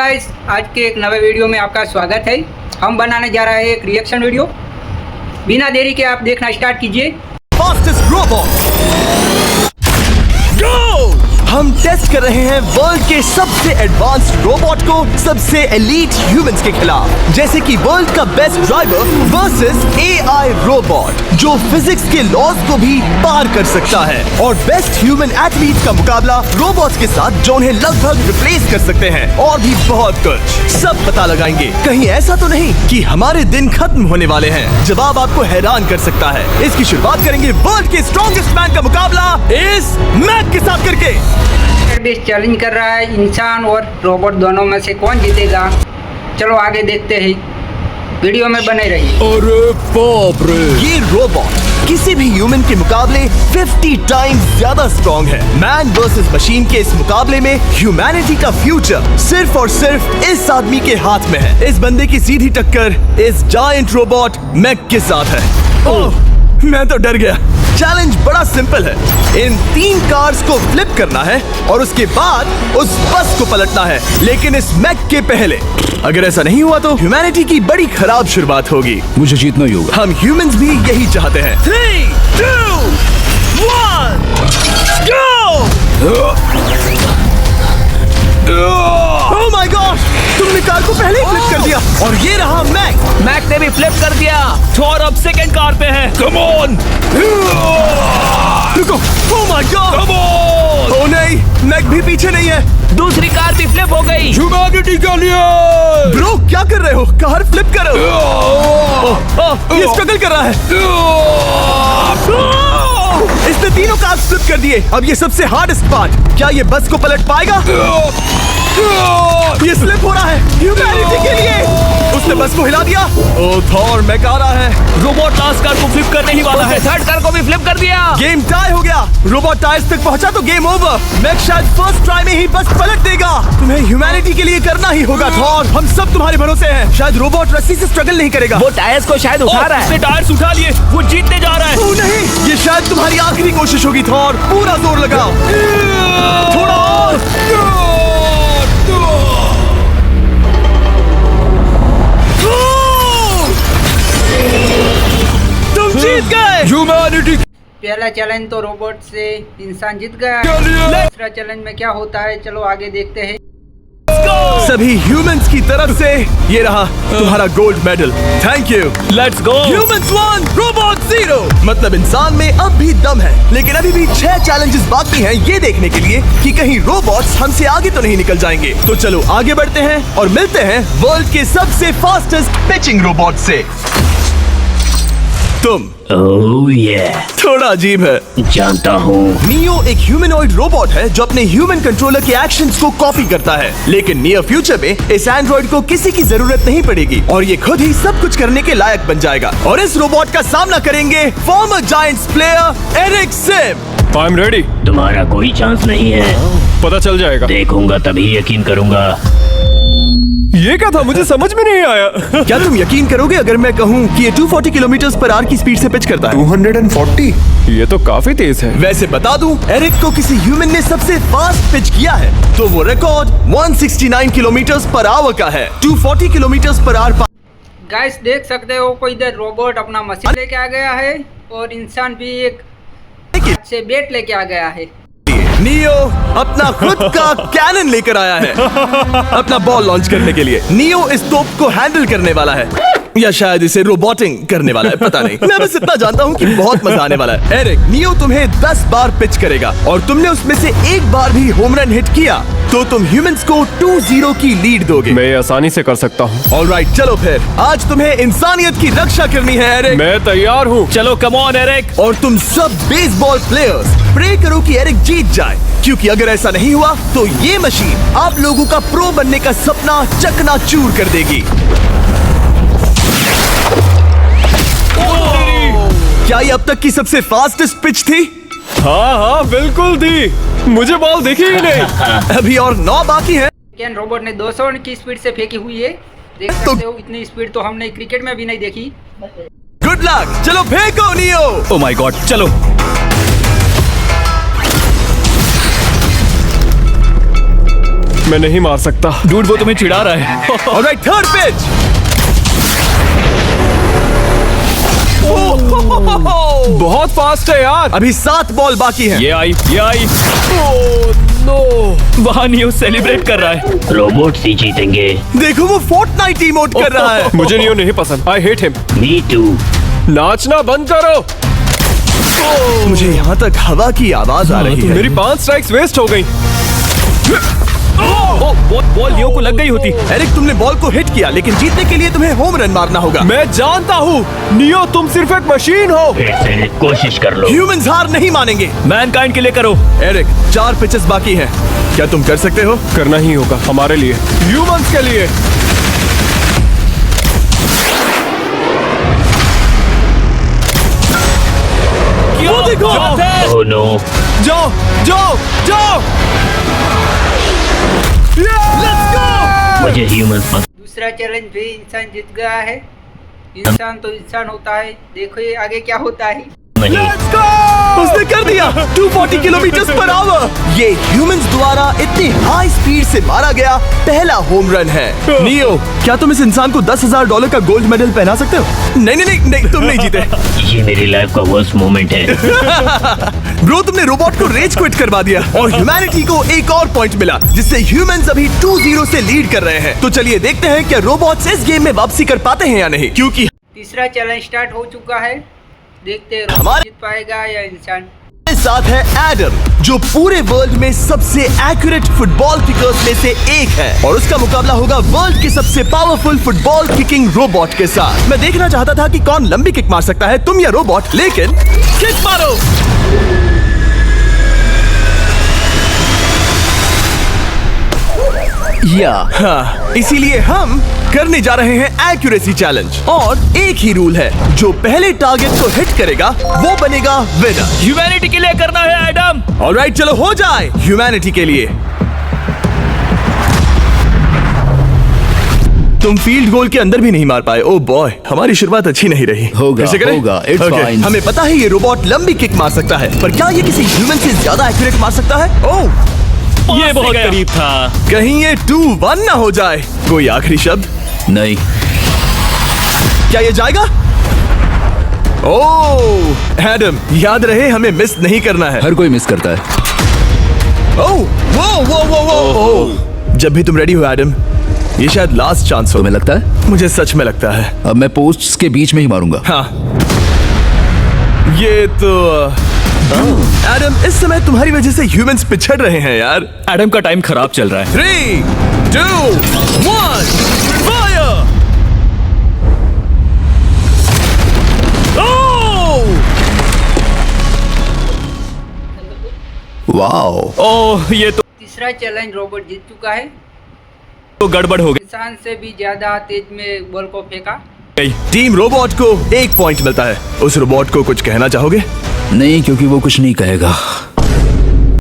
Guys, आज के एक नए वीडियो में आपका स्वागत है। हम बनाने जा रहे हैं एक रिएक्शन वीडियो। बिना देरी के आप देखना स्टार्ट कीजिए। फास्टेस्ट रोबोट गो! हम टेस्ट कर रहे हैं वर्ल्ड के सबसे एडवांस्ड रोबोट को सबसे एलीट ह्यूमंस के खिलाफ, जैसे कि वर्ल्ड का best driver versus AI robot जो फिजिक्स के लॉज को भी पार कर सकता है, और बेस्ट ह्यूमन एथलीट का मुकाबला रोबोट्स के साथ जो उन्हें लगभग रिप्लेस कर सकते हैं, और भी बहुत कुछ। सब पता लगाएंगे। कहीं ऐसा तो नहीं कि हमारे दिन खत्म होने वाले हैं। जवाब आपको हैरान कर सकता है। इसकी शुरुआत करेंगे वर्ल्ड के स्ट्रॉन्गेस्ट मैन का मुकाबला इस मैक के साथ करके। बेस्ट चैलेंज कर रहा है इंसान और रोबोट, दोनों में से कौन जीतेगा। चलो आगे देखते हैं, वीडियो में बने रहिए। अरे बाप रे! ये रोबोट किसी भी ह्यूमन के मुकाबले 50 टाइम्स ज्यादा स्ट्रॉन्ग है। मैन वर्सेस मशीन के इस मुकाबले में ह्यूमैनिटी का फ्यूचर सिर्फ और सिर्फ इस आदमी के हाथ में है। इस बंदे की सीधी टक्कर इस जायंट रोबोट मैक के साथ है। ओह, मैं तो डर गया। चैलेंज बड़ा सिंपल है। इन 3 कार्स को फ्लिप करना है और उसके बाद उस बस को पलटना है, लेकिन इस मैक के पहले। अगर ऐसा नहीं हुआ तो ह्यूमैनिटी की बड़ी खराब शुरुआत होगी। मुझे जीतना ही होगा। हम ह्यूमंस भी यही चाहते हैं। 3, 2, 1, गो! Oh my god! तुमने कार को पहले ही फ्लिप कर दिया, और ये रहा मैक ने भी फ्लिप कर दिया। थॉर अब सेकंड कार पे है। Come on! रुको! Oh my god! Come on! Oh नहीं, मैक भी पीछे नहीं है। दूसरी कार भी फ्लिप हो गई। ह्यूमैनिटी के लिए! ब्रो, क्या कर रहे हो? कार फ्लिप करो। ये स्ट्रगल कर रहा है। इसने तीनों कार फ्लिप कर दिए। अब ये सबसे हार्डेस्ट पार्ट, क्या ये बस को पलट पाएगा? ये स्लिप हो रहा है ह्यूमैनिटी के लिए। उसने बस को हिला दिया। ओह थॉर, मैक आ रहा है। रोबोट लास्ट कार को फ्लिप करने ही वाला है। थर्ड कार को भी फ्लिप कर दिया। गेम टाई हो गया। रोबोट टायर्स तक पहुंचा तो गेम ओवर। मैक शायद फर्स्ट ट्राई में ही बस पलट देगा। तुम्हें ह्यूमैनिटी के लिए करना ही होगा थॉर। हम सब तुम्हारे भरोसे हैं। शायद रोबोट रस्सी से स्ट्रगल नहीं करेगा। वो टायर्स को शायद उठा रहा है। उसने टायर्स उठा लिए। वो जीतने जा रहा है। ओह नहीं, ये शायद तुम्हारी आखिरी कोशिश होगी थॉर। पूरा जोर लगाओ। थोड़ा और। तुम जीत गए। ह्यूमैनिटी पहला चैलेंज तो रोबोट से इंसान जीत गया। दूसरा चैलेंज में क्या होता है, चलो आगे देखते हैं। सभी ह्यूमंस की तरफ से ये रहा तुम्हारा gold medal. Thank you. Let's go. Humans 1, robot 0। मतलब इंसान में अब भी दम है, लेकिन अभी भी 6 चैलेंजेस बाकी हैं ये देखने के लिए कि कहीं रोबोट्स हमसे आगे तो नहीं निकल जाएंगे। तो चलो आगे बढ़ते हैं और मिलते हैं वर्ल्ड के सबसे फास्टेस्ट पिचिंग रोबोट से। तुम ओह yeah. थोड़ा अजीब है, जानता हूँ। नियो एक ह्यूमनॉइड रोबोट है जो अपने ह्यूमन कंट्रोलर के एक्शंस को कॉपी करता है, लेकिन नियर फ्यूचर में इस एंड्रॉइड को किसी की जरूरत नहीं पड़ेगी और ये खुद ही सब कुछ करने के लायक बन जाएगा। और इस रोबोट का सामना करेंगे former giants player Eric Sim. I am ready. तुम्हारा कोई चांस नहीं है। पता चल जाएगा। देखूंगा तभी यकीन करूंगा। ये क्या था, मुझे समझ में नहीं आया। क्या तुम यकीन करोगे अगर मैं कहूँ कि ये 240 किलोमीटर/आवर की स्पीड से पिच करता है? 240? ये तो काफी तेज है। वैसे बता दूं, एरिक को किसी ह्यूमन ने सबसे फास्ट पिच किया है तो वो रिकॉर्ड 169 किलोमीटर/आवर का है। 240 किलोमीटर/आवर। गाइस देख सकते हो, कोई इधर रोबोट अपना मशीन लेके आ गया है और इंसान भी एक हाथ से बैट लेके आ गया है। नियो अपना खुद का कैनन लेकर आया है अपना बॉल लॉन्च करने के लिए। नियो इस तोप को हैंडल करने वाला है, या शायद इसे रोबोटिंग करने वाला है, पता नहीं। मैं बस इतना जानता हूँ कि बहुत मजा आने वाला है। एरिक, नियो तुम्हें 10 बार पिच करेगा और तुमने उसमें से एक बार भी होम रन हिट किया तो तुम ह्यूमंस को 2-0 की लीड दोगे। मैं ये आसानी से कर सकता हूँ। ऑलराइट, चलो फिर आज तुम्हें इंसानियत की रक्षा करनी है एरिक। मैं तैयार हूँ। चलो कम ऑन एरिक। और तुम सब बेसबॉल प्लेयर्स प्रे करो कि एरिक जीत जाए, क्योंकि अगर ऐसा नहीं हुआ तो ये मशीन आप लोगों का प्रो बनने का सपना चकनाचूर कर देगी। क्या ये अब तक की सबसे फास्टेस्ट पिच थी? हाँ बिल्कुल थी। मुझे बॉल दिखी ही नहीं। अभी और 9 बाकी हैं। कैन रोबोट ने 200 की स्पीड से फेंकी हुई है। देख सकते हो, इतनी स्पीड तो हमने क्रिकेट में भी नहीं देखी। Good luck. चलो फेंको नियो। ओह माय गॉड, चलो। मैं नहीं मार सकता। डूड वो तुम्हें चिढ़ा रहा है। Alright, third pitch. बहुत फास्ट है यार। अभी 7 बॉल बाकी है। ये आई। Oh no. वहाँ नियो सेलिब्रेट कर रहा है। रोबोट्स ही जीतेंगे। देखो वो फोर्टनाइट इमोट कर रहा है। मुझे नियो नहीं पसंद। I hate him. Me too. नाचना बंद करो। मुझे यहाँ तक हवा की आवाज आ रही है। मेरी 5 स्ट्राइक्स वेस्ट हो गई। बॉल नियो को लग गई होती। एरिक, तुमने बॉल को हिट किया, लेकिन जीतने के लिए तुम्हें होम रन मारना होगा। मैं जानता हूँ नियो, तुम सिर्फ एक मशीन हो। फिर से कोशिश कर लो। ह्यूमंस हार नहीं मानेंगे। मैनकाइंड के लिए करो। एरिक, 4 पिचेस बाकी हैं। क्या तुम कर सकते हो? करना ही होगा हमारे लिए, ह्यूमंस के लिए। वो देखो। Oh no. जाओ जाओ जाओ। Let's go. मुझे ह्यूमंस पसंद। दूसरा चैलेंज भी इंसान जीत गया है। इंसान तो इंसान होता है, देखो ये आगे क्या होता है। नहीं। Let's go. उसने कर दिया 240 किलोमीटर पर आवर। ये ह्यूमंस द्वारा इतनी हाई स्पीड से मारा गया पहला होम रन है। नियो, क्या तुम इस इंसान को $10,000 का गोल्ड मेडल पहना सकते हो? नहीं नहीं नहीं, नहीं तुम नहीं जीते। ये मेरी लाइफ का वर्स्ट मोमेंट है। ब्रो, तुमने रोबोट को रेज क्विट करवा दिया और ह्यूमैनिटी को एक और पॉइंट मिला, जिससे ह्यूमंस अभी 2-0 से लीड कर रहे हैं। तो चलिए देखते हैं क्या रोबोट्स इस गेम में वापसी कर पाते हैं या नहीं, क्योंकि तीसरा चैलेंज स्टार्ट हो चुका है। देखते हैं हमारे- जीत पाएगा या इंसान। हमारे साथ है एडम, जो पूरे वर्ल्ड में सबसे एक्यूरेट फुटबॉल किकर्स में से एक है, और उसका मुकाबला होगा वर्ल्ड के सबसे पावरफुल फुटबॉल किकिंग रोबोट के साथ। मैं देखना चाहता था कि कौन लंबी किक मार सकता है, तुम या रोबोट, लेकिन किक मारो। हाँ, इसीलिए हम करने जा रहे हैं एक्यूरेसी चैलेंज, और एक ही रूल है, जो पहले टारगेट को हिट करेगा वो बनेगा विनर। ह्यूमैनिटी के लिए करना है एडम। ऑलराइट, चलो हो जाए ह्यूमैनिटी के लिए। तुम फील्ड गोल के अंदर भी नहीं मार पाए। ओह बॉय, हमारी शुरुआत अच्छी नहीं रही। होगा, फिर से करें? होगा, it's Okay, fine. हमें पता है ये रोबोट लंबी किक मार सकता है, पर क्या ये किसी ह्यूमन से ज्यादा एक्यूरेट मार सकता है? ओह, ये बहुत करीब था। कहीं ये 2-1 ना हो जाए। कोई आखिरी शब्द? नहीं। क्या ये जाएगा? ओह एडम, याद रहे हमें मिस नहीं करना है। हर कोई मिस करता है। ओह वो वो वो वो ओह। जब भी तुम रेडी हो एडम, ये शायद लास्ट चांस हो। तुम्हें लगता है? मुझे सच में लगता है। अब मैं पोस्ट्स के बीच में ही मारूंगा। हाँ, ये तो एडम, इस समय तुम्हारी वजह से ह्यूमंस पिछड़ रहे हैं यार। एडम का टाइम खराब चल रहा है। 3, 2, 1, फायर! वाओ। ओह, ये तीसरा चैलेंज रोबोट जीत चुका है। तो गड़बड़ हो इंसान से भी ज्यादा तेज में बॉल को फेंका। गई। टीम रोबोट को 1 पॉइंट मिलता है। उस रोबोट को कुछ कहना चाहोगे? नहीं, क्योंकि वो कुछ नहीं कहेगा।